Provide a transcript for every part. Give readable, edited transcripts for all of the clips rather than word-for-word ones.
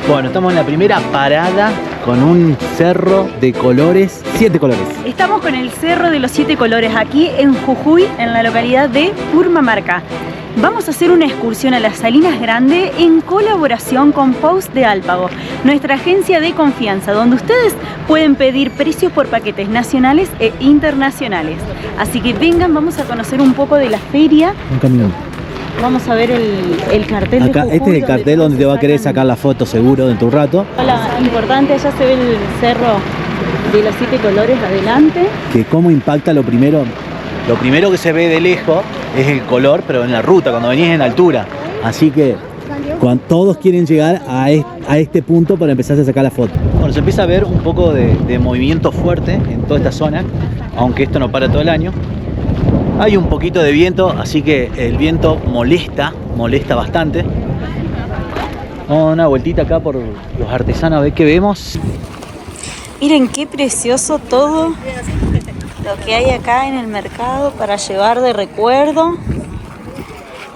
Bueno, estamos en la primera parada con un cerro de colores, 7 colores. Estamos con el Cerro de los 7 Colores, aquí en Jujuy, en la localidad de Purmamarca. Vamos a hacer una excursión a las Salinas Grande en colaboración con Post de Alpago, nuestra agencia de confianza, donde ustedes pueden pedir precios por paquetes nacionales e internacionales. Así que vengan, vamos a conocer un poco de la feria. Un camino. Vamos a ver el cartel Acá, de Jujuy, este es el cartel donde te va a querer sacar la foto seguro dentro de un rato. Hola, importante, allá se ve el Cerro de los 7 Colores adelante. Que cómo impacta lo primero que se ve de lejos es el color, pero en la ruta, cuando venís en altura. Así que cuando todos quieren llegar a este punto para empezar a sacar la foto. Bueno, se empieza a ver un poco de movimiento fuerte en toda esta zona, aunque esto no para todo el año. Hay un poquito de viento, así que el viento molesta bastante. Vamos a dar una vueltita acá por los artesanos a ver qué vemos. Miren qué precioso todo lo que hay acá en el mercado para llevar de recuerdo.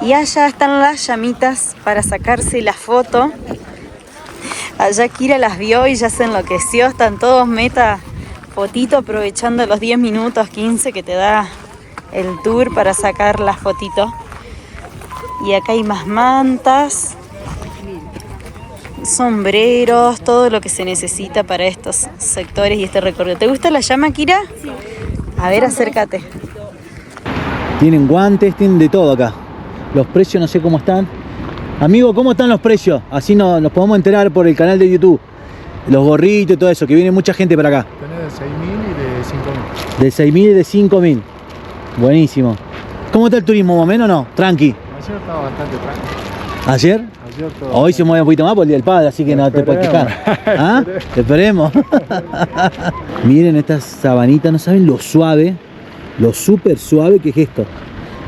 Y allá están las llamitas para sacarse la foto. Allá Kira las vio y ya se enloqueció. Están todos meta fotito, aprovechando los 10 minutos, 15 que te da el tour para sacar las fotitos. Y acá hay más mantas, sombreros, todo lo que se necesita para estos sectores y este recorrido. ¿Te gusta la llama, Kira? Sí. A ver, acércate. Tienen guantes, tienen de todo acá. Los precios no sé cómo están. Amigo, ¿cómo están los precios? Así nos podemos enterar por el canal de YouTube. Los gorritos y todo eso, que viene mucha gente para acá. Tenés de 6.000 y de 5.000. De 6.000 y de 5.000. Buenísimo. ¿Cómo está el turismo, más o menos, no? Tranqui. Ayer estaba bastante tranquilo. ¿Ayer? Ayer todo. Hoy se mueve un poquito más por el Día del Padre, así que no te puedes quejar. ¿Ah? Esperemos. Miren estas sabanitas, no saben lo suave, lo súper suave que es esto.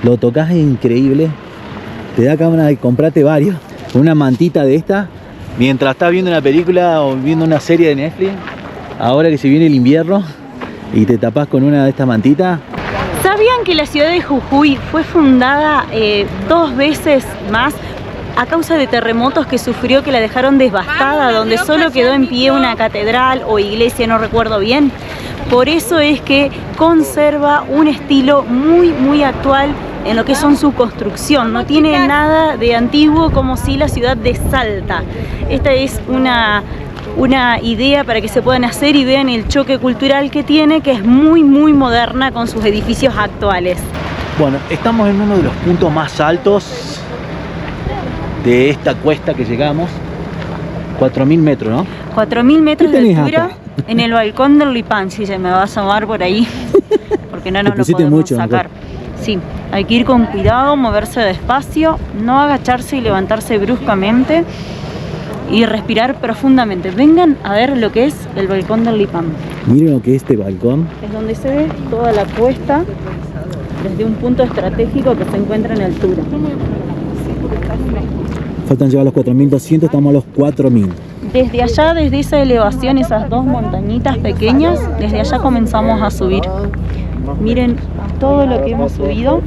Lo tocas, es increíble. Te da ganas de comprarte varios. Una mantita de esta, mientras estás viendo una película o viendo una serie de Netflix, ahora que se viene el invierno y te tapás con una de estas mantitas. ¿Sabían que la ciudad de Jujuy fue fundada 2 veces más a causa de terremotos que sufrió, que la dejaron devastada, donde solo quedó en pie una catedral o iglesia, no recuerdo bien? Por eso es que conserva un estilo muy actual en lo que son su construcción. No tiene nada de antiguo como si la ciudad de Salta. Esta es una idea para que se puedan hacer y vean el choque cultural que tiene, que es muy moderna con sus edificios actuales. Bueno, estamos en uno de los puntos más altos de esta cuesta que llegamos. 4.000 metros, ¿no? 4.000 metros de altura acá? en el balcón del Lipán. Si se me va a asomar por ahí, porque no nos lo podemos mucho, sacar. Sí, hay que ir con cuidado, moverse despacio, no agacharse y levantarse bruscamente. Y respirar profundamente. Vengan a ver lo que es el balcón del Lipán. Miren lo que es este balcón. Es donde se ve toda la cuesta desde un punto estratégico que se encuentra en altura. Faltan llegar a los 4.200, estamos a los 4.000. Desde allá, desde esa elevación, esas 2 montañitas pequeñas, desde allá comenzamos a subir. Miren todo lo que hemos subido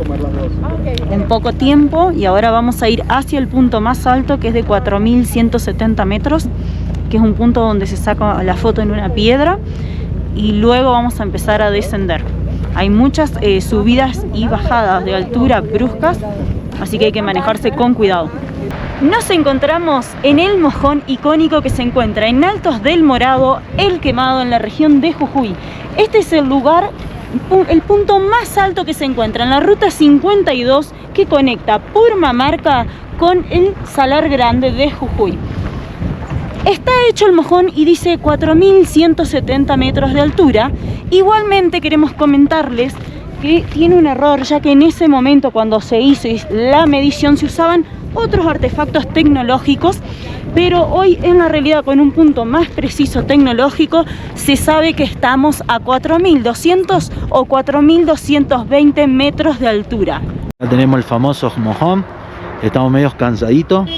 en poco tiempo, y ahora vamos a ir hacia el punto más alto, que es de 4.170 metros, que es un punto donde se saca la foto en una piedra, y luego vamos a empezar a descender. Hay muchas subidas y bajadas de altura bruscas, así que hay que manejarse con cuidado. Nos encontramos en el mojón icónico que se encuentra en Altos del Morado, El Quemado, en la región de Jujuy. Este es el lugar, el punto más alto que se encuentra en la ruta 52, que conecta Purmamarca con el Salar Grande de Jujuy. Está hecho el mojón y dice 4.170 metros de altura. Igualmente queremos comentarles que tiene un error, ya que en ese momento, cuando se hizo la medición, se usaban otros artefactos tecnológicos, pero hoy en la realidad, con un punto más preciso tecnológico, se sabe que estamos a 4.200 o 4.220 metros de altura. Ya tenemos el famoso mojón, estamos medio cansaditos,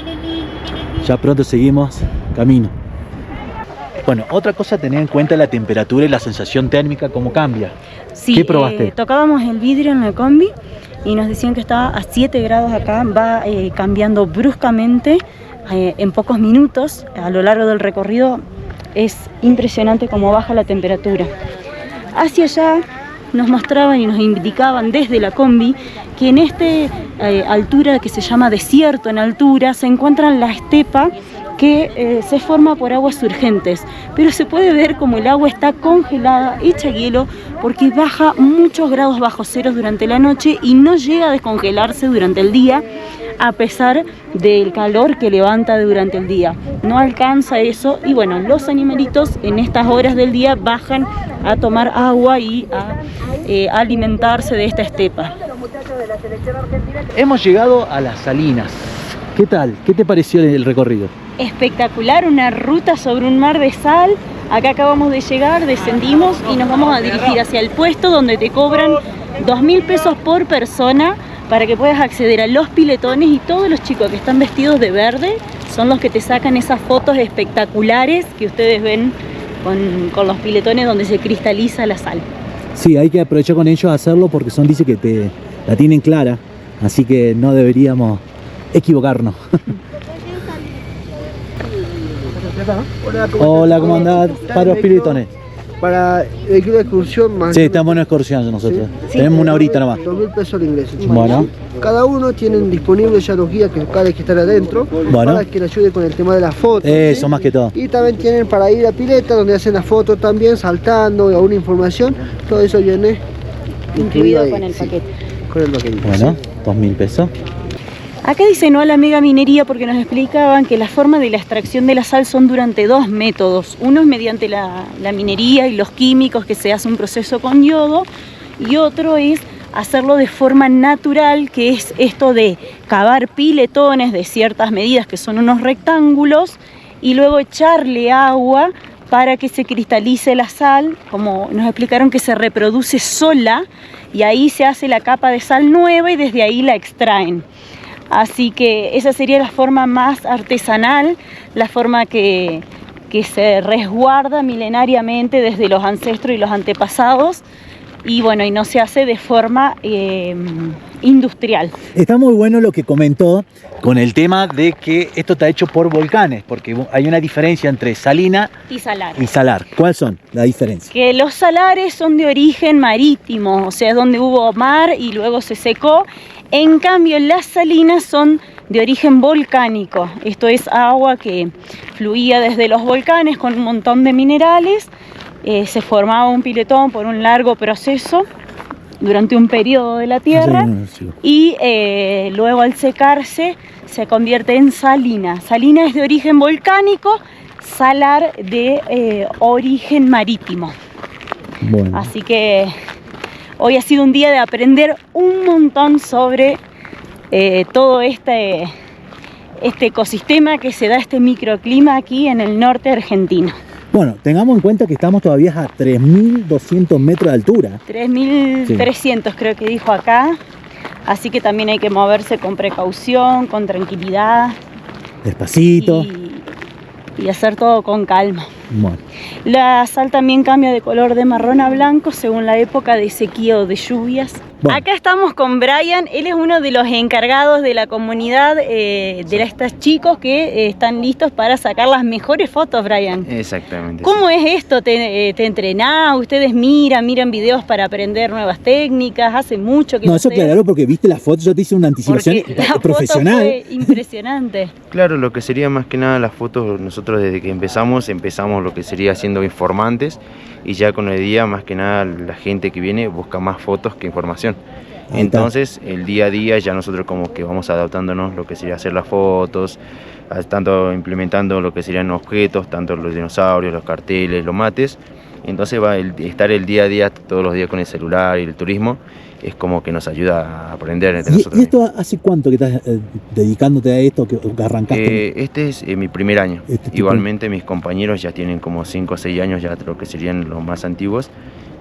ya pronto seguimos camino. Bueno, otra cosa a tener en cuenta es la temperatura y la sensación térmica, cómo cambia. Sí, ¿qué probaste? Tocábamos el vidrio en la combi y nos decían que estaba a 7 grados acá, va cambiando bruscamente en pocos minutos. A lo largo del recorrido es impresionante cómo baja la temperatura. Hacia allá nos mostraban y nos indicaban desde la combi que en esta altura que se llama desierto en altura se encuentra la estepa que se forma por aguas surgentes, pero se puede ver como el agua está congelada, hecha hielo, porque baja muchos grados bajo cero durante la noche y no llega a descongelarse durante el día, a pesar del calor que levanta durante el día. No alcanza eso y bueno, los animalitos en estas horas del día bajan a tomar agua y a alimentarse de esta estepa. Hemos llegado a las salinas. ¿Qué tal? ¿Qué te pareció el recorrido? Espectacular, una ruta sobre un mar de sal. Acá acabamos de llegar, descendimos y nos vamos a dirigir hacia el puesto donde te cobran 2.000 pesos por persona para que puedas acceder a los piletones, y todos los chicos que están vestidos de verde son los que te sacan esas fotos espectaculares que ustedes ven con los piletones donde se cristaliza la sal. Sí, hay que aprovechar con ellos a hacerlo porque dice que la tienen clara, así que no deberíamos equivocarnos. Hola, ¿cómo andás? Para los piletones. Para el club de excursión más. Sí, estamos en excursión nosotros. ¿Sí? Tenemos una horita nomás. 2.000 pesos el ingreso. Bueno. Cada uno tiene disponibles ya los guías que cada que están adentro, Bueno. para que le ayude con el tema de las fotos. Eso, ¿sí? más que todo. Y también tienen para ir a pileta, donde hacen las fotos también, saltando, alguna información. Todo eso viene Incluido ahí, con el sí, paquete. con el paquete. Bueno, sí. 2.000 pesos. Acá dice no a la mega minería porque nos explicaban que la forma de la extracción de la sal son durante dos métodos. Uno es mediante la minería y los químicos, que se hace un proceso con yodo, y otro es hacerlo de forma natural, que es esto de cavar piletones de ciertas medidas, que son unos rectángulos, y luego echarle agua para que se cristalice la sal, como nos explicaron que se reproduce sola, y ahí se hace la capa de sal nueva y desde ahí la extraen. Así que esa sería la forma más artesanal, la forma que se resguarda milenariamente desde los ancestros y los antepasados, y bueno, y no se hace de forma industrial. Está muy bueno lo que comentó con el tema de que esto está hecho por volcanes, porque hay una diferencia entre salina Y salar. y salar. ¿Cuáles son las diferencias? Que los salares son de origen marítimo, o sea, es donde hubo mar y luego se secó. En cambio, las salinas son de origen volcánico. Esto es agua que fluía desde los volcanes con un montón de minerales. Se formaba un piletón por un largo proceso durante un periodo de la tierra, y luego al secarse se convierte en salina. Salina es de origen volcánico, salar de origen marítimo. Bueno. Así que hoy ha sido un día de aprender un montón sobre todo este ecosistema que se da, este microclima aquí en el norte argentino. Bueno, tengamos en cuenta que estamos todavía a 3.200 metros de altura. 3.300 creo que dijo acá. Así que también hay que moverse con precaución, con tranquilidad. Despacito. Y hacer todo con calma. Bueno. La sal también cambia de color de marrón a blanco según la época de sequía o de lluvias. Bueno. Acá estamos con Brian, él es uno de los encargados de la comunidad de estos chicos que están listos para sacar las mejores fotos, Brian. Exactamente. ¿Cómo es esto? ¿Te entrenás? ¿Ustedes miran videos para aprender nuevas técnicas? ¿Hace mucho que no eso aclararlo porque viste las fotos, yo te hice una anticipación profesional. Fue impresionante. Claro, lo que sería más que nada las fotos, nosotros desde que empezamos lo que sería siendo informantes, y ya con el día más que nada la gente que viene busca más fotos que información. Entonces el día a día ya nosotros como que vamos adaptándonos lo que sería hacer las fotos, tanto implementando lo que serían objetos, tanto los dinosaurios, los carteles, los mates. Entonces estar el día a día todos los días con el celular y el turismo es como que nos ayuda a aprender entre nosotros. ¿Y esto hace cuánto que estás dedicándote a esto, que arrancaste? Este es mi primer año. Igualmente mis compañeros ya tienen como 5 o 6 años, ya creo que serían los más antiguos.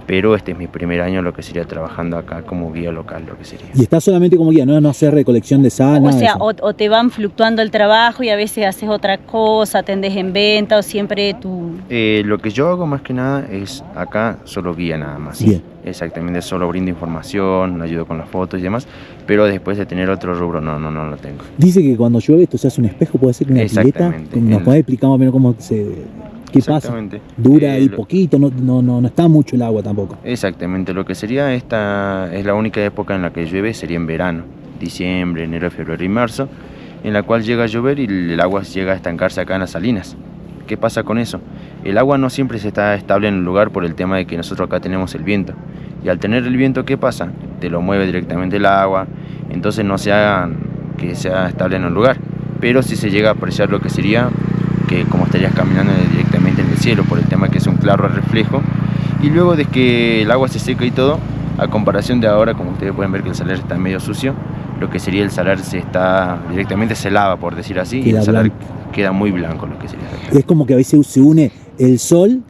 pero este es mi primer año lo que sería trabajando acá como guía local, lo que sería. Y estás solamente como guía, no hacer recolección de sal, O nada de sea, eso. o te van fluctuando el trabajo y a veces haces otra cosa, atendés en venta o siempre tú... Lo que yo hago más que nada es acá solo guía nada más. Bien. Exactamente, solo brindo información, ayudo con las fotos y demás, pero después de tener otro rubro no lo tengo. Dice que cuando llueve esto se hace un espejo, puede ser que una pileta. Exactamente. ¿Nos podés explicar más o menos qué pasa? Exactamente. Dura ahí poquito, no está mucho el agua tampoco. Exactamente, lo que sería esta es la única época en la que llueve, sería en verano, diciembre, enero, febrero y marzo, en la cual llega a llover y el agua llega a estancarse acá en las salinas. ¿Qué pasa con eso? El agua no siempre se está estable en el lugar por el tema de que nosotros acá tenemos el viento. Y al tener el viento, ¿qué pasa? Te lo mueve directamente el agua, entonces no se haga que sea estable en un lugar. Pero si se llega a apreciar lo que sería, que como estarías caminando directamente en el cielo, por el tema que es un claro reflejo. Y luego de que el agua se seca y todo, a comparación de ahora, como ustedes pueden ver que el salar está medio sucio, lo que sería el salar directamente se lava, por decir así, y el salar queda muy blanco, lo que sería. Es como que a veces se une el sol,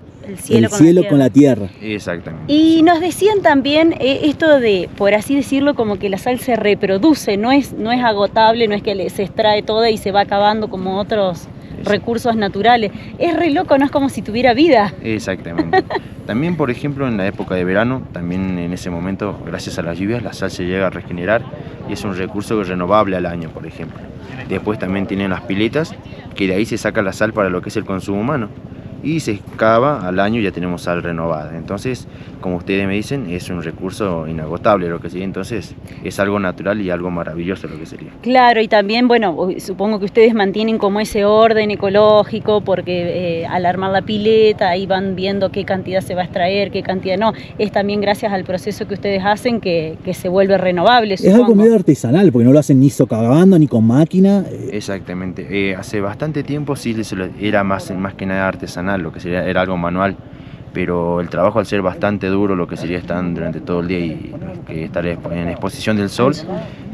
el cielo con la tierra. Exactamente. Y nos decían también esto de, por así decirlo, como que la sal se reproduce, no es agotable, no es que se extrae toda y se va acabando como otros recursos naturales. Es re loco, no es como si tuviera vida. Exactamente. También, por ejemplo, en la época de verano, también en ese momento, gracias a las lluvias, la sal se llega a regenerar y es un recurso renovable al año, por ejemplo. Después también tienen las piletas, que de ahí se saca la sal para lo que es el consumo humano. Y se excava al año y ya tenemos sal renovada. Entonces, como ustedes me dicen, es un recurso inagotable lo que sería. Entonces, es algo natural y algo maravilloso lo que sería. Claro, y también, bueno, supongo que ustedes mantienen como ese orden ecológico porque al armar la pileta ahí van viendo qué cantidad se va a extraer, qué cantidad no. Es también gracias al proceso que ustedes hacen que se vuelve renovable, supongo. Es algo medio artesanal, porque no lo hacen ni socavando ni con máquina. Exactamente. Hace bastante tiempo sí era más que nada artesanal, lo que sería era algo manual, pero el trabajo al ser bastante duro, lo que sería estar durante todo el día y que estar en exposición del sol,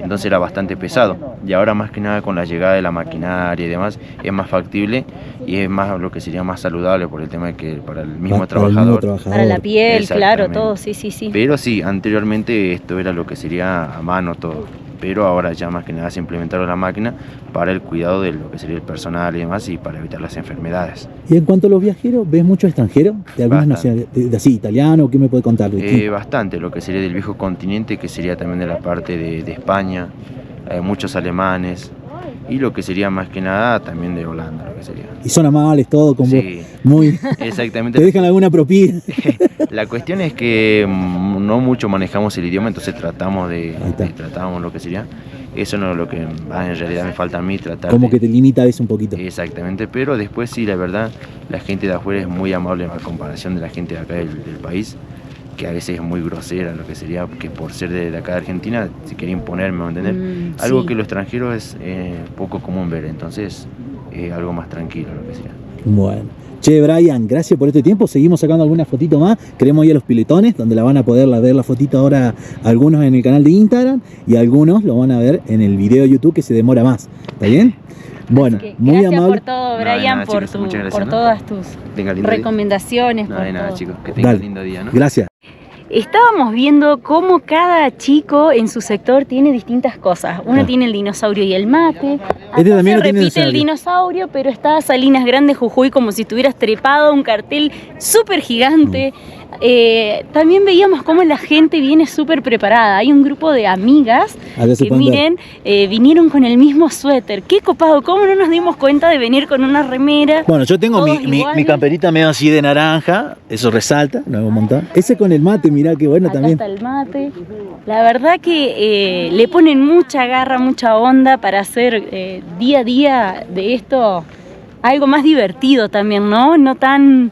entonces era bastante pesado. Y ahora más que nada con la llegada de la maquinaria y demás es más factible y es más lo que sería más saludable por el tema de que para el mismo trabajador. Para la piel, claro, todo, sí. Pero sí, anteriormente esto era lo que sería a mano todo. Pero ahora ya más que nada se implementaron la máquina para el cuidado de lo que sería el personal y demás y para evitar las enfermedades. Y en cuanto a los viajeros, ¿ves muchos extranjeros? ¿De algunas nacionalidades? ¿De así, italiano? ¿Qué me puede contar de ti? Bastante, lo que sería del viejo continente, que sería también de la parte de España, muchos alemanes y lo que sería más que nada también de Holanda, lo que sería. Y son amables, todo como sí, muy... Exactamente. ¿Te dejan alguna propina? La cuestión es que no mucho manejamos el idioma, entonces tratamos tratamos lo que sería. Eso no es lo que en realidad me falta a mí tratar. Como que te limita a veces un poquito. Exactamente, pero después sí, la verdad, la gente de afuera es muy amable a comparación de la gente de acá del país, que a veces es muy grosera, lo que sería que por ser de acá de Argentina se quiere imponerme, ¿me entendés? Algo sí. que los extranjeros es poco común ver, entonces algo más tranquilo, lo que sería. Bueno. Che, Brian, gracias por este tiempo. Seguimos sacando alguna fotito más. Queremos ir a los piletones, donde la van a poder ver la fotito ahora algunos en el canal de Instagram y algunos lo van a ver en el video de YouTube que se demora más. ¿Está bien? Bueno, muy gracias amable. por todo, Brian, nada, chicos, muchas gracias, por todas tus recomendaciones. No, de nada, todo. chicos, que tengan Dale. un lindo día, ¿no? Gracias. Estábamos viendo cómo cada chico en su sector tiene distintas cosas. Uno tiene el dinosaurio y el mate. Acá también se lo tiene repite el dinosaurio, pero está Salinas Grande, Jujuy, como si estuvieras trepado, un cartel súper gigante. También veíamos cómo la gente viene súper preparada. Hay un grupo de amigas que miren, vinieron con el mismo suéter. Qué copado, cómo no nos dimos cuenta de venir con una remera. Bueno, yo tengo mi camperita medio así de naranja, eso resalta, lo hago un montón. Ese con el mate, mirá qué bueno. Acá también. Está el mate. La verdad que le ponen mucha garra, mucha onda para hacer día a día de esto algo más divertido también, ¿no? No tan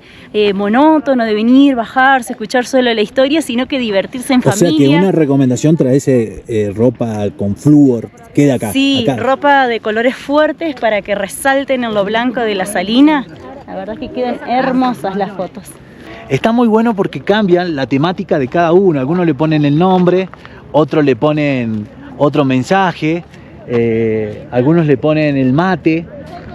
monótono de venir, bajarse, escuchar solo la historia, sino que divertirse en familia. O sea que una recomendación, traerse ropa con flúor, queda acá. Sí, acá. Ropa de colores fuertes para que resalten en lo blanco de la salina. La verdad que quedan hermosas las fotos. Está muy bueno porque cambian la temática de cada uno. Algunos le ponen el nombre, otros le ponen otro mensaje, algunos le ponen el mate.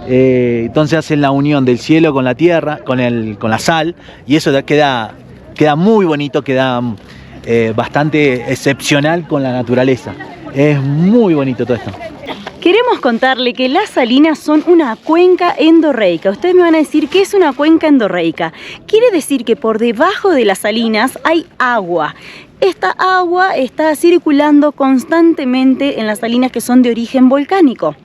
Entonces hacen la unión del cielo con la tierra, con la sal, y eso queda queda muy bonito, queda bastante excepcional con la naturaleza. Es muy bonito todo esto. Queremos contarle que las salinas son una cuenca endorreica. Ustedes me van a decir, ¿qué es una cuenca endorreica? Quiere decir que por debajo de las salinas hay agua. Esta agua está circulando constantemente en las salinas que son de origen volcánico.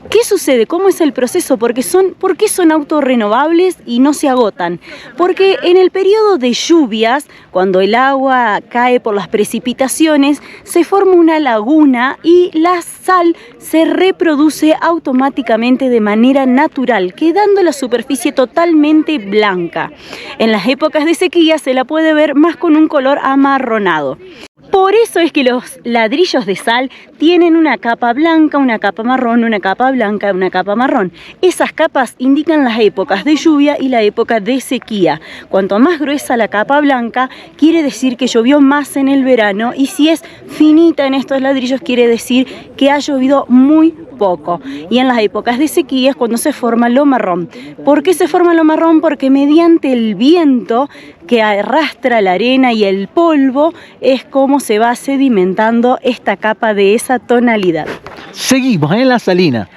¿Qué sucede? ¿Cómo es el proceso? ¿Por qué son autorrenovables y no se agotan? Porque en el periodo de lluvias, cuando el agua cae por las precipitaciones, se forma una laguna y la sal se reproduce automáticamente de manera natural, quedando la superficie totalmente blanca. En las épocas de sequía se la puede ver más con un color amarronado. Por eso es que los ladrillos de sal tienen una capa blanca, una capa marrón, una capa blanca, una capa marrón. Esas capas indican las épocas de lluvia y la época de sequía. Cuanto más gruesa la capa blanca, quiere decir que llovió más en el verano, y si es finita en estos ladrillos, quiere decir que ha llovido muy poco. Y en las épocas de sequía es cuando se forma lo marrón. ¿Por qué se forma lo marrón? Porque mediante el viento que arrastra la arena y el polvo es como se va sedimentando esta capa de esa tonalidad. Seguimos en la salina.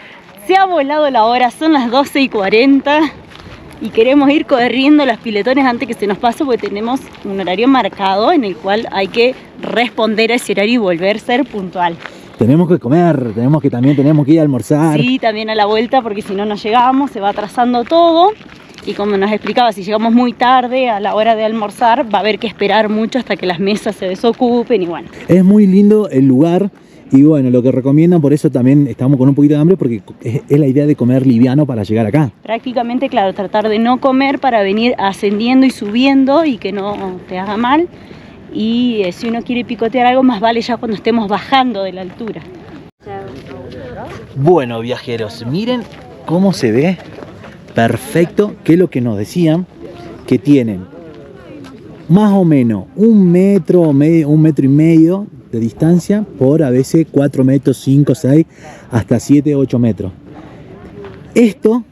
Se ha volado la hora, son las 12:40 y queremos ir corriendo los piletones antes que se nos pase, porque tenemos un horario marcado en el cual hay que responder a ese horario y volver a ser puntual. Tenemos que comer, también tenemos que ir a almorzar. Sí, también a la vuelta, porque si no, no llegamos, se va atrasando todo. Y como nos explicaba, si llegamos muy tarde a la hora de almorzar, va a haber que esperar mucho hasta que las mesas se desocupen y bueno. Es muy lindo el lugar y bueno, lo que recomiendan, por eso también estamos con un poquito de hambre, porque es la idea de comer liviano para llegar acá. Prácticamente, claro, tratar de no comer para venir ascendiendo y subiendo y que no te haga mal. Y si uno quiere picotear algo, más vale ya cuando estemos bajando de la altura. Bueno, viajeros, miren cómo se ve perfecto, que es lo que nos decían, que tienen más o menos 1 metro, 1,5 metros de distancia por a veces 4 metros, 5, 6, hasta 7, 8 metros. Esto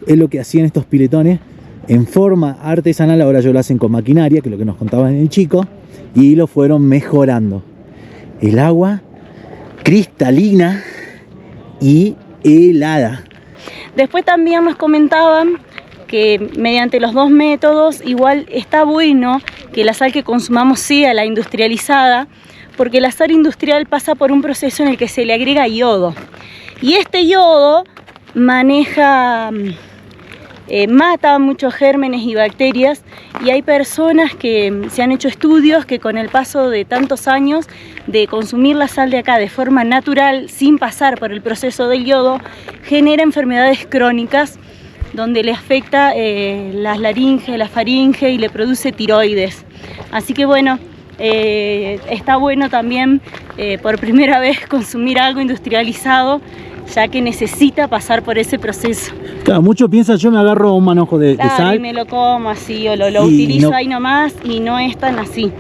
es lo que hacían estos piletones en forma artesanal. Ahora ya lo hacen con maquinaria, que es lo que nos contaban el chico, y lo fueron mejorando. El agua cristalina y helada. Después también nos comentaban que mediante los dos métodos igual está bueno que la sal que consumamos sea la industrializada, porque la sal industrial pasa por un proceso en el que se le agrega yodo. Y este yodo mata muchos gérmenes y bacterias, y hay personas que se han hecho estudios que con el paso de tantos años de consumir la sal de acá de forma natural, sin pasar por el proceso del yodo, genera enfermedades crónicas donde le afecta las laringes, la faringe y le produce tiroides. Así que bueno, está bueno también por primera vez consumir algo industrializado, ya que necesita pasar por ese proceso. Claro, muchos piensan, yo me agarro un manojo de sal y me lo como así, o lo utilizo ahí nomás, y no es tan así.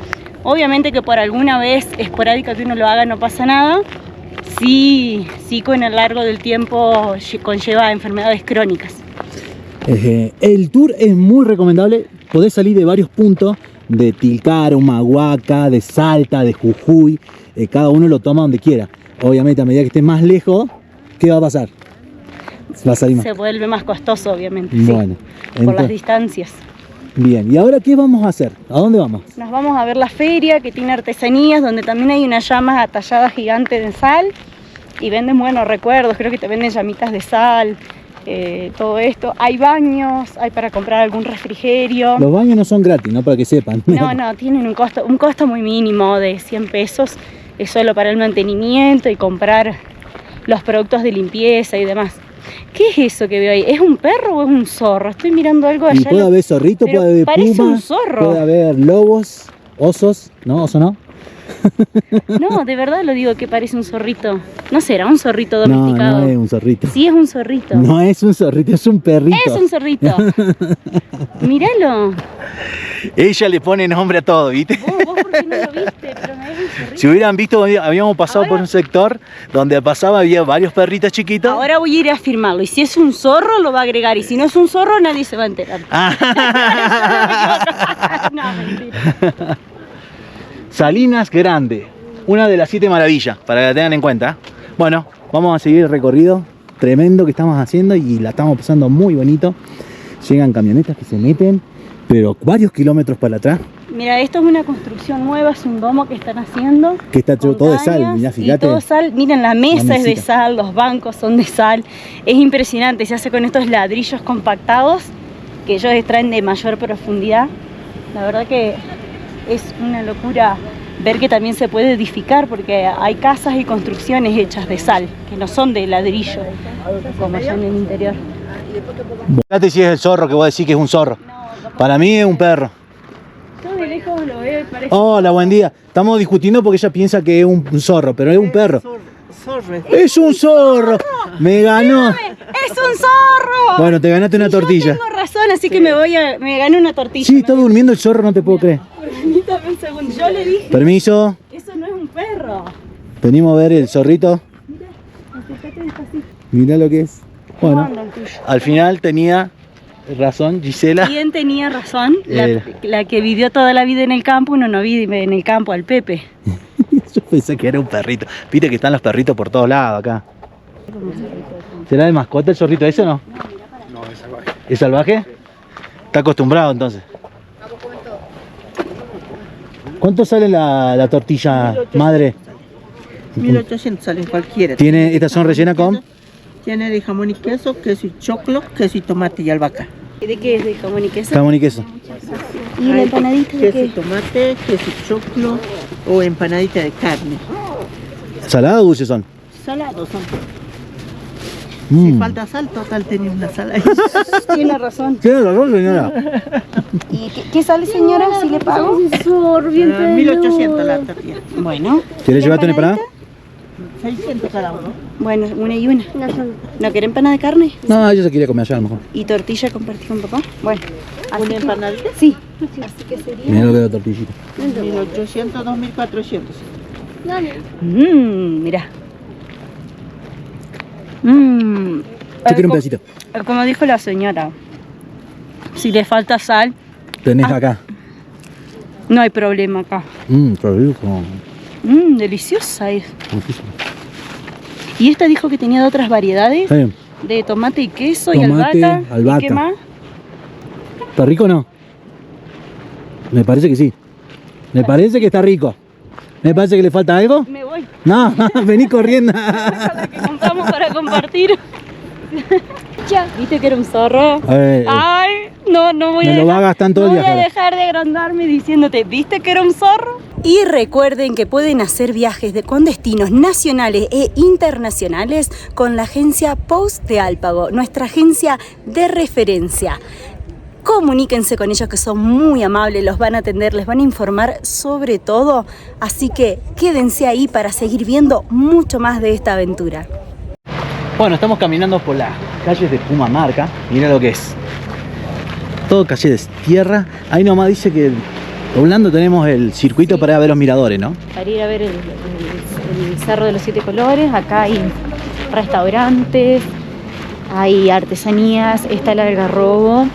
Obviamente que por alguna vez esporádica que uno lo haga no pasa nada. Sí, con el largo del tiempo conlleva enfermedades crónicas. El tour es muy recomendable. Podés salir de varios puntos, de Tilcara, Humahuaca, de Salta, de Jujuy. Cada uno lo toma donde quiera. Obviamente a medida que esté más lejos, ¿qué va a pasar? Va a salir más. Se vuelve más costoso, obviamente. Bueno, sí, por las distancias. Bien, ¿y ahora qué vamos a hacer? ¿A dónde vamos? Nos vamos a ver la feria, que tiene artesanías, donde también hay unas llamas atalladas gigantes de sal y venden buenos recuerdos. Creo que te venden llamitas de sal, todo esto. Hay baños, hay para comprar algún refrigerio. Los baños no son gratis, ¿no? Para que sepan. No, tienen un costo muy mínimo de 100 pesos. Es solo para el mantenimiento y comprar los productos de limpieza y demás. ¿Qué es eso que veo ahí? ¿Es un perro o es un zorro? Estoy mirando algo allá. Y puede haber zorrito, puede haber parece puma, un zorro. puede haber lobos, osos. ¿No? ¿Oso no? No, de verdad lo digo que parece un zorrito. No será un zorrito No, domesticado. no es un zorrito. Sí, es un zorrito. No es un zorrito, es un perrito. Es un zorrito. Míralo. Ella le pone nombre a todo, ¿viste? Vos porque no lo viste, pero no es un zorrito. Si hubieran visto, habíamos pasado por un sector donde pasaba, había varios perritos chiquitos. Ahora voy a ir a firmarlo. Y si es un zorro, lo va a agregar. Y si no es un zorro, nadie se va a enterar. No, mentira. Salinas Grande, una de las 7 maravillas, para que la tengan en cuenta. Bueno, vamos a seguir el recorrido tremendo que estamos haciendo y la estamos pasando muy bonito. Llegan camionetas que se meten, pero varios kilómetros para atrás. Mira, esto es una construcción nueva, es un domo que están haciendo. Que está hecho todo de sal, Montañas, mirá, y fíjate. todo sal. Miren, la mesa es de mesita. sal, los bancos son de sal. Es impresionante, se hace con estos ladrillos compactados que ellos extraen de mayor profundidad. La verdad que es una locura ver que también se puede edificar porque hay casas y construcciones hechas de sal, que no son de ladrillo, como allá en el interior. Fíjate si es el zorro que vos decís que es un zorro. Para mí es un perro. Yo de lejos lo veo y parece... Hola, buen día. Estamos discutiendo porque ella piensa que es un zorro, pero es un perro. ¡Es un zorro! ¡Me ganó! ¡Es un zorro! Bueno, te ganaste una tortilla. Yo tengo razón, así que me gané una tortilla. Sí, está durmiendo el zorro, no te puedo creer. Permítame un segundo, yo le dije, Permiso. eso no es un perro. Venimos a ver el zorrito. Acércate despacito. Mirá lo que es. ¿Cómo Bueno, anda el tuyo? al final tenía razón Gisela. ¿Quién tenía razón? Eh. La que vivió toda la vida en el campo, uno no vive en el campo, al Pepe. Yo pensé que era un perrito. Viste que están los perritos por todos lados acá. ¿Será de mascota el zorrito ese o no? No, es salvaje. ¿Es salvaje? Está acostumbrado entonces. ¿Cuánto sale la tortilla, madre? 1800 salen cualquiera. ¿Tiene, estas son rellenas con? Tiene de jamón y queso y choclo, queso y tomate y albahaca. ¿Y de qué es? ¿De jamón y queso? Jamón y queso. ¿Y la empanadita de Queso y qué? tomate, queso y choclo o empanadita de carne. ¿Salada o dulce son? Salados son. Mm. Si falta sal, total tenía una sal ahí. Tiene razón. ¿Tiene razón, señora? ¿Y qué sale, señora, si le pago? 1800 la tortilla. Bueno. ¿Quieres llevarte una empanada? 600 cada uno. Bueno, una y una. ¿No quiere empanada de carne? No, ella se quería comer allá a lo mejor. ¿Y tortilla compartí con papá? Bueno. ¿Una empanadita? Sí. Así que sería... Mira lo que es la tortillita. 1800, 2400. Mirá. Yo quiero un pedacito. Como dijo la señora, si le falta sal, Tenés acá. no hay problema acá. Qué rico. Deliciosa es. Y esta dijo que tenía de otras variedades, Sí. de tomate y queso Tomate, y albahaca. albahaca. ¿Y qué más? ¿Está rico o no? Me parece que sí. Me parece que está rico. Me parece que le falta algo. Me voy. No, vení corriendo. La que compramos para compartir. ¿Viste que era un zorro? ver, Ay, no voy me a lo va a gastar todo el no voy viaje a ahora. dejar de agrandarme diciéndote, ¿viste que era un zorro? Y recuerden que pueden hacer viajes con destinos nacionales e internacionales con la agencia Post de Alpago, nuestra agencia de referencia. Comuníquense con ellos que son muy amables, los van a atender, les van a informar sobre todo, así que quédense ahí para seguir viendo mucho más de esta aventura. Bueno, estamos caminando por las calles de Pumamarca. Mira lo que es. Todo calle de tierra. Ahí nomás dice que doblando tenemos el circuito para ver los miradores, ¿no? Para ir a ver el Cerro de los Siete Colores, acá hay restaurantes, hay artesanías, está el algarrobo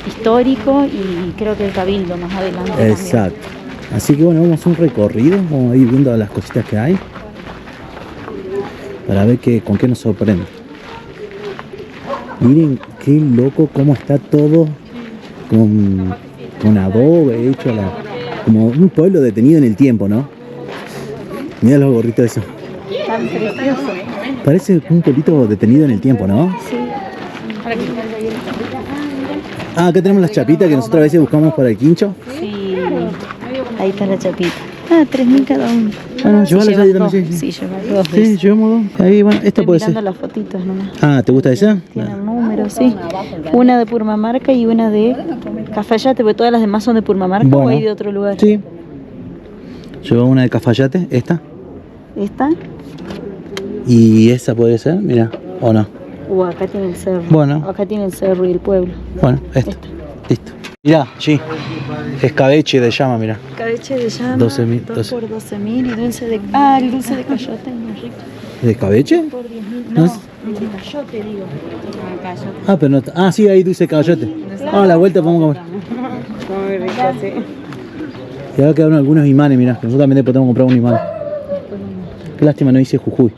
histórico y creo que el cabildo más adelante también. Exacto. Así que bueno, vamos a un recorrido, vamos a ir viendo las cositas que hay para ver con qué nos sorprende. Miren qué loco cómo está todo con adobe hecho como un pueblo detenido en el tiempo, ¿no? Mira los gorritos esos. Tan precioso. Parece un pueblito detenido en el tiempo, ¿no? Sí. Ah, acá tenemos las chapitas que nosotros a veces buscamos para el quincho. Sí. Ahí está la chapita. Ah, 3.000 cada uno. Bueno, Si llévala llevas ya dos. también, Sí, llevas dos. Sí, dice. llevamos dos. Ahí, bueno, esta Estoy puede mirando ser. las fotitos nomás. Ah, ¿te gusta esa? Tiene el número, sí. Una de Purmamarca y una de Cafayate, porque todas las demás son de Purmamarca o Bueno. hay de otro lugar. Sí. Llevo una de Cafayate, esta. ¿Esta? Y esa puede ser, mira, o no. Acá tiene el cerro. Bueno. Acá tiene el cerro y el pueblo. Bueno, esta. Listo. Mirá, sí. Escabeche de llama, mirá. Escabeche de llama. 12.000. 2 por 12.000 y dulce de... Ah, el dulce de cayote es muy rico. ¿De escabeche? Por 10.000. No No, es- el de cayote digo. Cayote. Ah, pero no. Ah, sí, ahí dulce de caballote. Ah, a la vuelta podemos comer. Muy rico, sí. Y ahora quedaron algunos imanes, mirá. Que nosotros también después tenemos que comprar un imán. Qué lástima, no hice Jujuy.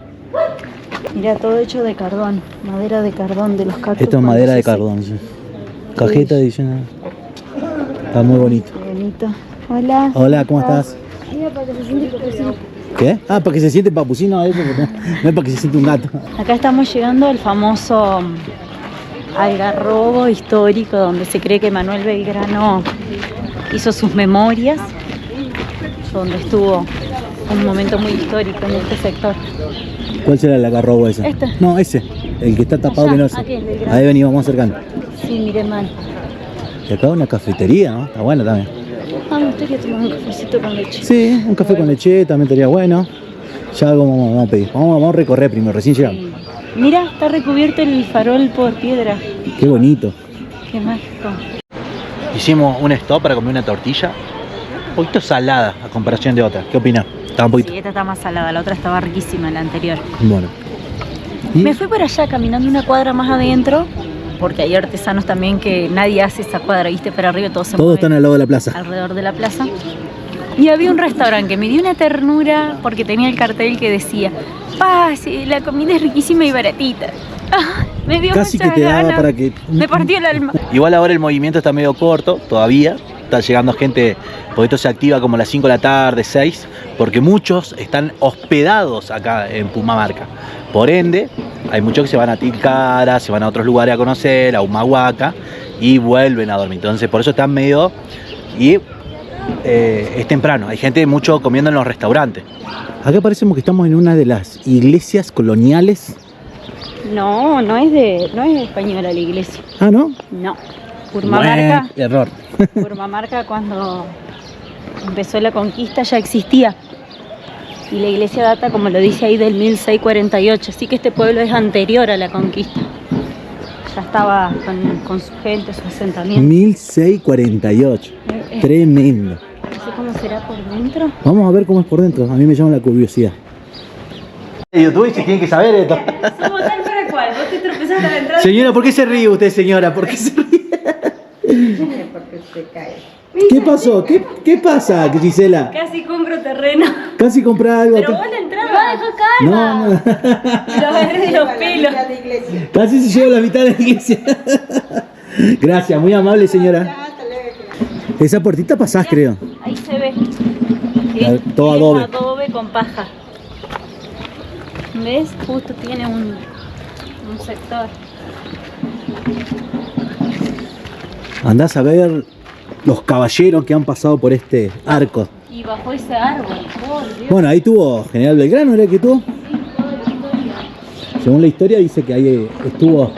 Mira, todo hecho de cardón. Madera de cardón de los cactus. Esto es cuando madera se de seca. cardón, sí. Cajeta adicional. Está muy bonito. Qué bonito. Hola. Hola, ¿cómo estás? ¿Qué? Ah, para que se siente papucín, no, eso, no es para que se siente un gato. Acá estamos llegando al famoso algarrobo histórico donde se cree que Manuel Belgrano hizo sus memorias, donde estuvo un momento muy histórico en este sector. ¿Cuál será el agarrobo ese? Este. No, ese. El que está tapado Allá, que no sé. aquel, el grande. Ahí venimos, vamos acercando. Sí, mire mal. Y acá una cafetería, ¿no? Está bueno también. Ah, me gustaría tomar un cafecito con leche. Sí, un café con leche también estaría bueno. Ya algo vamos a pedir. Vamos a recorrer primero, recién llegamos. Mira, está recubierto el farol por piedra. Qué bonito. Qué mágico. Hicimos un stop para comer una tortilla. Un poquito salada a comparación de otra. ¿Qué opinas? Está un poquito. Sí, esta está más salada, la otra estaba riquísima, la anterior. Bueno. Y Me fui por allá caminando una cuadra más adentro, porque hay artesanos también que nadie hace esa cuadra, viste, para arriba todos se todos mueven están al lado de la plaza. alrededor de la plaza. Y había un restaurante que me dio una ternura porque tenía el cartel que decía: "Pa, sí, la comida es riquísima y baratita". Ah, me dio Casi que muchas te daba ganas. para que... Me partió el alma. Igual ahora el movimiento está medio corto todavía. Está llegando gente, porque esto se activa como a las 5 de la tarde, 6, porque muchos están hospedados acá en Pumamarca. Por ende, hay muchos que se van a Tilcara, se van a otros lugares a conocer, a Humahuaca, y vuelven a dormir. Entonces, por eso están medio... Y es temprano, hay gente mucho comiendo en los restaurantes. Acá parecemos que estamos en una de las iglesias coloniales. No es española la iglesia. Ah, ¿no? No. Purmamarca, Error. Purmamarca cuando empezó la conquista ya existía. Y la iglesia data, como lo dice ahí, del 1648. Así que este pueblo es anterior a la conquista. Ya estaba con su gente, su asentamiento. 1648. Tremendo. No sé cómo será por dentro. Vamos a ver cómo es por dentro. A mí me llama la curiosidad. YouTube se tiene que saber esto. ¿Cómo tal para cuál? Vos te tropezaste a la entrada. Señora, ¿por qué se ríe usted, señora? ¿Por qué se ríe? ¿Qué pasó? ¿Qué pasa, Gisela? Casi compro terreno. Casi compré algo. Pero vos la entrada. No. Lo agarré de los pelos. Casi se lleva la mitad de la iglesia. Gracias, muy amable, señora. Esa puertita pasás, creo. Ahí se ve. Todo Es adobe. adobe con paja. ¿Ves? Justo tiene un sector. Andás a ver los caballeros que han pasado por este arco. Y bajo ese árbol. Oh, Dios. Bueno, ahí tuvo General Belgrano, ¿era el que tuvo? Según la historia dice que ahí estuvo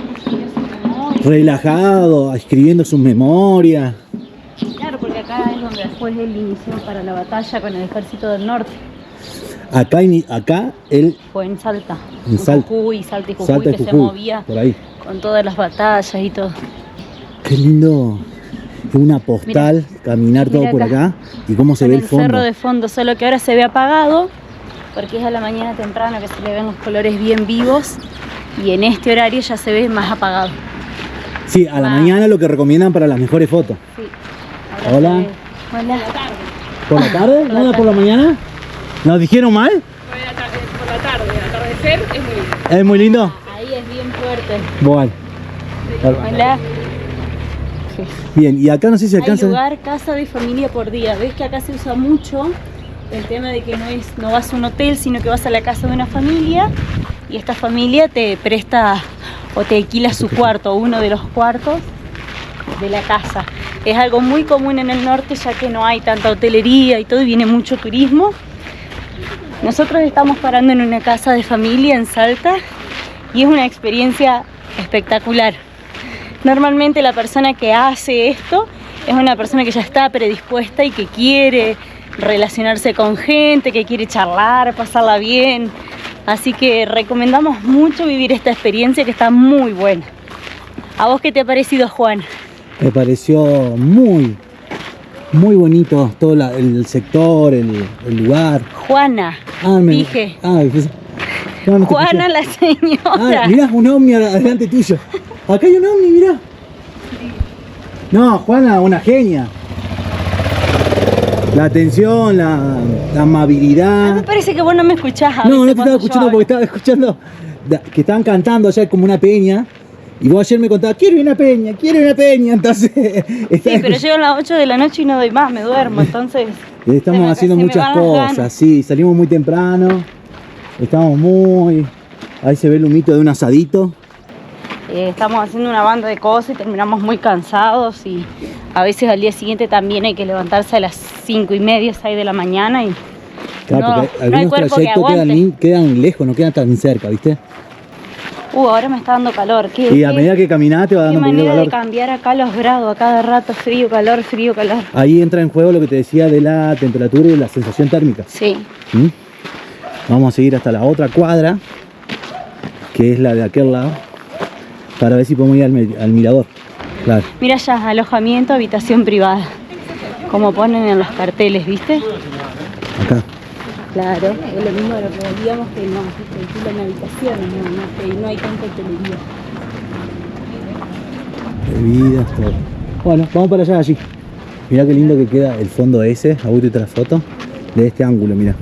relajado, escribiendo sus memorias. Claro, porque acá es donde después él inició para la batalla con el ejército del norte. Acá él Fue en Salta. En Salta. Jujuy, Salta y Jujuy, salta de que se Jujuy, movía por ahí. con todas las batallas y todo. Qué lindo, una postal, caminar todo mira por acá. acá y cómo se Con ve el fondo. cerro de fondo, solo que ahora se ve apagado porque es a la mañana temprano que se le ven los colores bien vivos y en este horario ya se ve más apagado. Sí, a la Ah. mañana lo que recomiendan para las mejores fotos. Sí. Hola. se ve- Hola. ¿Por la tarde? Por la ¿No por la mañana? ¿Nos dijeron mal? Por la tarde, el atardecer es muy lindo. ¿Es muy lindo? Ahí es bien fuerte. Bueno. Hola. Bien, y acá no sé si Hay alcanza. lugar, casa de familia por día. ¿Ves que acá se usa mucho el tema de que no vas a un hotel, sino que vas a la casa de una familia y esta familia te presta o te alquila su cuarto, uno de los cuartos de la casa. Es algo muy común en el norte ya que no hay tanta hotelería y todo y viene mucho turismo. Nosotros estamos parando en una casa de familia en Salta y es una experiencia espectacular. Normalmente la persona que hace esto es una persona que ya está predispuesta y que quiere relacionarse con gente, que quiere charlar, pasarla bien. Así que recomendamos mucho vivir esta experiencia que está muy buena. ¿A vos qué te ha parecido, Juan? Me pareció muy bonito todo el sector, el lugar. Juana, dije. Juana la señora. Mirá, un ovni adelante tuyo. Acá hay un ovni, mirá. No, Juana, una genia. La atención, la amabilidad. Me parece que vos no me escuchás. No te estaba escuchando porque estaba escuchando que estaban cantando allá como una peña. Y vos ayer me contabas, quiero una peña, entonces... Sí, pero llego a las 8 de la noche y no doy más, me duermo, entonces... Estamos haciendo muchas cosas, sí, salimos muy temprano, ahí se ve el humito de un asadito. Estamos haciendo una banda de cosas y terminamos muy cansados y a veces al día siguiente también hay que levantarse a las 5:30, 6 de la mañana y... Claro, porque algunos trayectos quedan lejos, no quedan tan cerca, ¿viste? Ahora me está dando calor. Y a medida que caminás te va dando un poquito de calor. Qué manera de cambiar acá los grados, a cada rato frío, calor, frío, calor. Ahí entra en juego lo que te decía de la temperatura y la sensación térmica. Sí. Vamos a seguir hasta la otra cuadra, que es la de aquel lado, para ver si podemos ir al mirador. Claro. Mira ya, alojamiento, habitación privada, como ponen en los carteles, ¿viste? Acá. Claro, es lo mismo de lo que decíamos, que no, se alquilan habitaciones, no hay tanta hotelería. Bebidas, todo. Bueno, vamos para allá, allí. Mirá qué lindo que queda el fondo ese. Hago otra foto de este ángulo, mirá.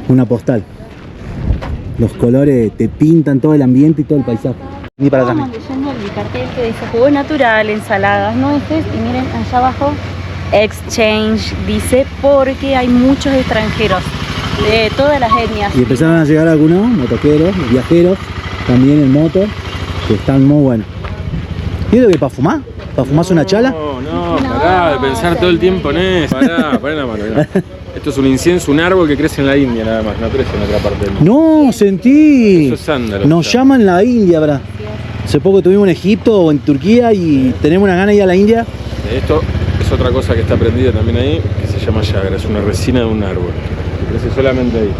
Una postal. Los colores te pintan todo el ambiente y todo el paisaje. Ni para allá. Estamos leyendo el cartel que dice jugo natural, ensaladas, nueces, y miren allá abajo, exchange, dice, porque hay muchos extranjeros de todas las etnias. Y empezaron a llegar algunos motoqueros, viajeros, también en moto, que están muy buenos. ¿Y lo que para fumar? ¿Para fumarse una chala? No, pará de pensar todo el tiempo en eso. Pará la mano. Esto es un incienso, un árbol que crece en la India nada más, no crece en otra parte del mundo. No, sentí. Eso es sándalo. Nos llaman la India, ¿verdad? Hace poco estuvimos en Egipto o en Turquía y tenemos una gana de ir a la India. Esto es otra cosa que está prendida también ahí, que se llama yagra, es una resina de un árbol, que crece solamente ahí.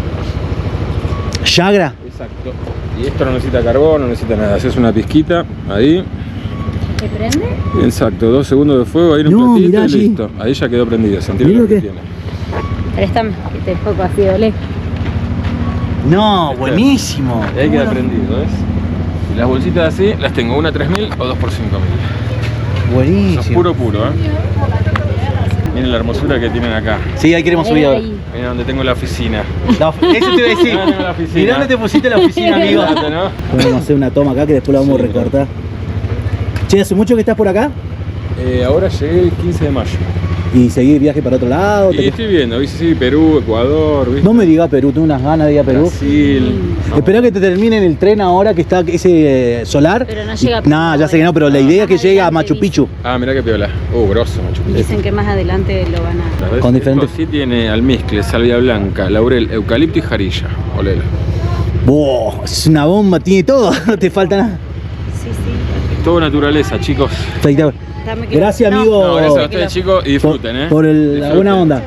¿Yagra? Exacto. Y esto no necesita carbón, no necesita nada, haces una pizquita ahí. ¿Se prende? Exacto, 2 segundos de fuego, ahí en un platito mirá y allí. listo. Ahí ya quedó prendida, sentí Mirá lo que que- tiene. Préstame, que te foco así, ¿vale? No, buenísimo. Y ahí queda prendido, ¿ves? Y las bolsitas así, las tengo, una 3.000 o 2 por 5.000. Buenísimo. Eso es puro, ¿eh? Miren la hermosura que tienen acá. Sí, ahí queremos subir ahora. Miren donde tengo la oficina. Eso te iba a decir. Ah, tengo la oficina. Mirá dónde te pusiste la oficina, amigo. Fíjate, ¿no? Vamos a hacer una toma acá que después la vamos a Sí, recortar. Che, ¿hace mucho que estás por acá? Ahora llegué el 15 de mayo. ¿Y seguir viaje para otro lado? Y estoy viendo, ¿viste? Sí, Perú, Ecuador, ¿viste? No me digas Perú, tengo unas ganas de ir a Perú. Brasil. Espera que te terminen el tren ahora que está ese solar. Pero no llega a No, ya sé que no, pero la idea es que llegue a Machu Picchu. Ah, mirá qué piola. Grosso, Machu Picchu. Dicen que más adelante lo van a... ¿Sabés? Con diferentes- Esto sí tiene almizcle, salvia blanca, laurel, eucalipto y jarilla. Olela. Wow, es una bomba, tiene todo, no te falta nada. Sí, sí. Es todo naturaleza, chicos. Dame que- Gracias, No, amigo. No, gracias a ustedes, chicos, y disfruten, ¿eh? Por la Disfruten. buena onda.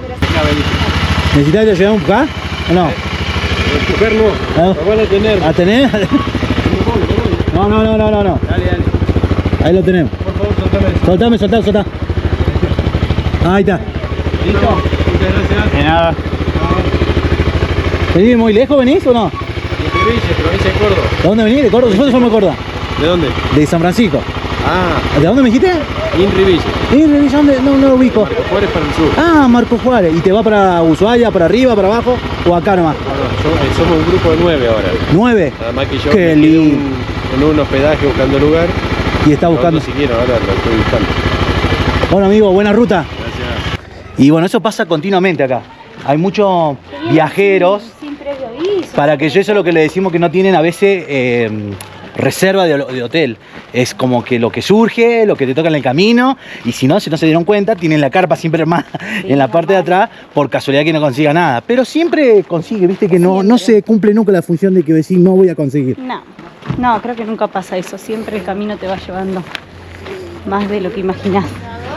¿Necesitas que te ayudemos acá? ¿O no? ¿Ah? Lo van a tener. ¿A tener? No. Dale. Ahí lo tenemos. Por favor, soltame. Soltá. Ahí está. ¿Listo? Muchas gracias. De nada. ¿Venís muy lejos, venís o no? De provincia de Córdoba. ¿De dónde venís? ¿De Córdoba? Yo soy de Córdoba. ¿De dónde? De San Francisco. Ah, ¿De dónde me dijiste? Inrivilla. ¿Dónde? No lo ubico. Juárez para el sur. Ah, Marco Juárez. ¿Y te va para Ushuaia, para arriba, para abajo o acá nomás? Somos un grupo de 9 ahora. 9. Nada más que yo Qué me quedé lindo. en un hospedaje buscando lugar. Y está buscando. No siguieron, ahora lo estoy buscando. Bueno, amigo, buena ruta. Gracias. Y bueno, eso pasa continuamente acá. Hay muchos viajeros, Sin previo aviso. para que eso es lo que le decimos que no tienen a veces reserva de hotel. Es como que lo que surge, lo que te toca en el camino, y si no se dieron cuenta, tienen la carpa siempre más en la parte de atrás, por casualidad que no consiga nada. Pero siempre consigue, viste que no se cumple nunca la función de que decís no voy a conseguir. No, creo que nunca pasa eso. Siempre el camino te va llevando más de lo que imaginás.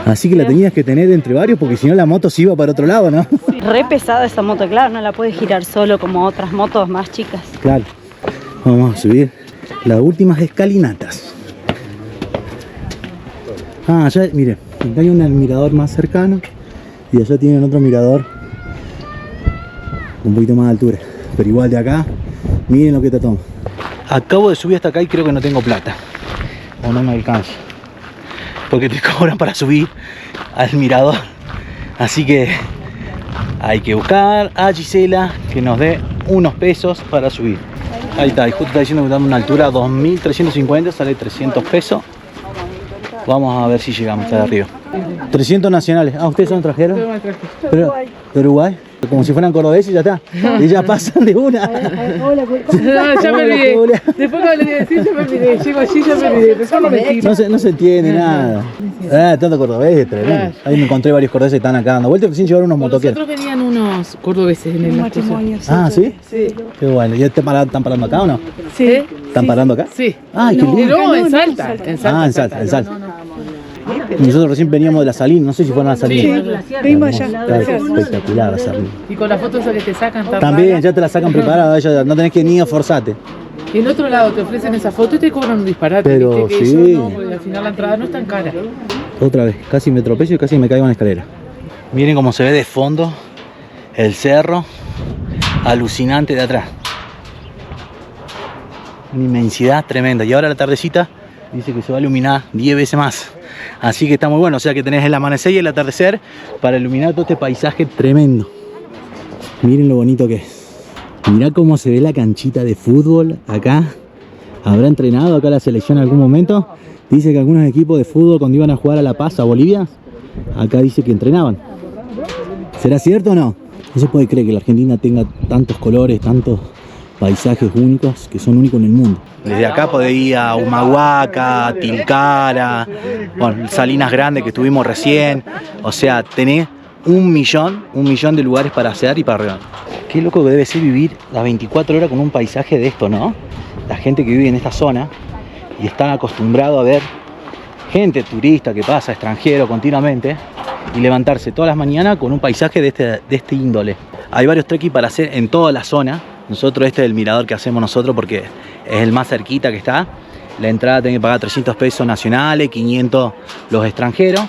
Así que la tenías que tener entre varios porque si no la moto se iba para otro lado, ¿no? Re pesada esa moto, claro, no la puedes girar solo como otras motos más chicas. Claro. Vamos a subir las últimas escalinatas. Ah, allá, mire, acá hay un mirador más cercano y allá tienen otro mirador un poquito más de altura. Pero igual de acá, miren lo que te tomo. Acabo de subir hasta acá y creo que no tengo plata. O no me alcanza. Porque te cobran para subir al mirador. Así que hay que buscar a Gisela que nos dé unos pesos para subir. Ahí está, y justo está diciendo que estamos a una altura 2.350, sale 300 pesos. Vamos a ver si llegamos hasta arriba. 300 nacionales. Ah, ¿ustedes son extranjeros? Pero Uruguay. Como si fueran cordobeses y ya está. Y ya pasan de una. Hola, ya me olvidé. Después que le decís, ya me olvidé. Llego allí, ya me olvidé. No se entiende nada. Tanto cordobés, tremendo. Ahí me encontré varios cordobeses que están acá dando vueltas sin llevar unos motoqueros. Nosotros venían unos cordobeses en el matrimonio. Ah, ¿sí? Sí. Qué bueno. ¿Y están parando acá o no? Sí. ¿Están parando acá? Sí. Ay, qué lindo. No, en Salta. Ah, en Salta. Nosotros recién veníamos de la Salina, no sé si fueron a la Salina. Sí, vimos allá. Espectacular la Salina. Y con las fotos que te sacan también, ya te la sacan preparada, ya no tenés que ni esforzarte. Y en otro lado te ofrecen esa foto y te cobran un disparate. Pero que sí. Eso no, porque al final la entrada no es tan cara. Otra vez, casi me tropiezo y casi me caigo en la escalera. Miren cómo se ve de fondo el cerro alucinante de atrás. Una inmensidad tremenda. Y ahora la tardecita dice que se va a iluminar 10 veces más. Así que está muy bueno, o sea que tenés el amanecer y el atardecer para iluminar todo este paisaje tremendo. Miren lo bonito que es. Mirá cómo se ve la canchita de fútbol acá. ¿Habrá entrenado acá la selección en algún momento? Dice que algunos equipos de fútbol cuando iban a jugar a La Paz, a Bolivia, acá dice que entrenaban. ¿Será cierto o no? No se puede creer que la Argentina tenga tantos colores, tantos paisajes únicos que son únicos en el mundo. Desde acá podés ir a Humahuaca, Tilcara, bueno, Salinas Grande que estuvimos recién. O sea, tenés un millón de lugares para hacer y para arreglar. Qué loco que debe ser vivir las 24 horas con un paisaje de esto, ¿no? La gente que vive en esta zona y están acostumbrados a ver gente turista que pasa, extranjero continuamente, y levantarse todas las mañanas con un paisaje de este índole. Hay varios trekking para hacer en toda la zona. Nosotros este es el mirador que hacemos nosotros porque es el más cerquita que está. La entrada tiene que pagar 300 pesos nacionales, 500 los extranjeros.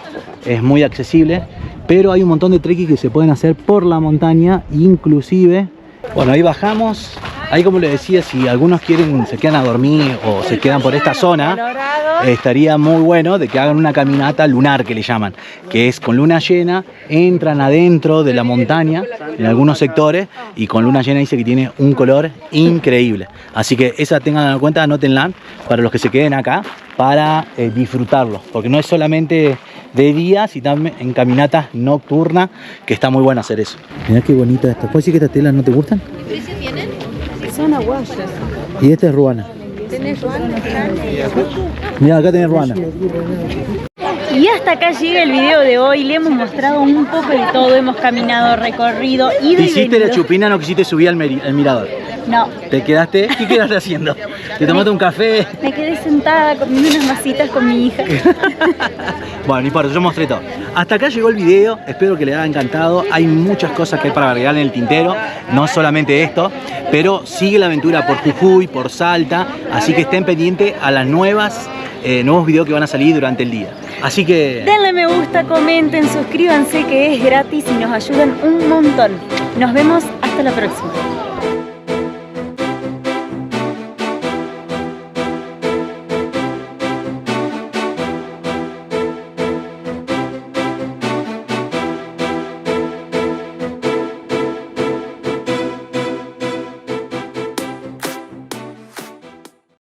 Es muy accesible, pero hay un montón de trekking que se pueden hacer por la montaña, inclusive. Bueno, ahí bajamos. Ahí, como les decía, si algunos se quedan a dormir o se quedan por esta zona, estaría muy bueno de que hagan una caminata lunar, que le llaman, que es con luna llena, entran adentro de la montaña en algunos sectores y con luna llena dice que tiene un color increíble. Así que esa tengan en cuenta, anótenla para los que se queden acá para disfrutarlo, porque no es solamente de día, sino también en caminatas nocturnas, que está muy bueno hacer eso. Mirá qué bonita esta. ¿Puedes decir que estas telas no te gustan? ¿Qué precio tienen? Son aguayas. Y esta es ruana. ¿Tenés ruana? Mira, acá tenés ruana. Y hasta acá llega el video de hoy. Le hemos mostrado un poco de todo. Hemos caminado, recorrido, ido y ¿Hiciste venido. la chupina? No quisiste subir al mirador. No. ¿Te quedaste? ¿Qué quedaste haciendo? ¿Te tomaste un café? Me quedé sentada comiendo unas masitas con mi hija. Bueno, no importa, yo mostré todo. Hasta acá llegó el video, espero que les haya encantado. Hay muchas cosas que hay para agregar en el tintero, no solamente esto, pero sigue la aventura por Jujuy, por Salta, así que estén pendientes a las nuevos videos que van a salir durante el día. Así que denle me gusta, comenten, suscríbanse que es gratis y nos ayudan un montón. Nos vemos hasta la próxima.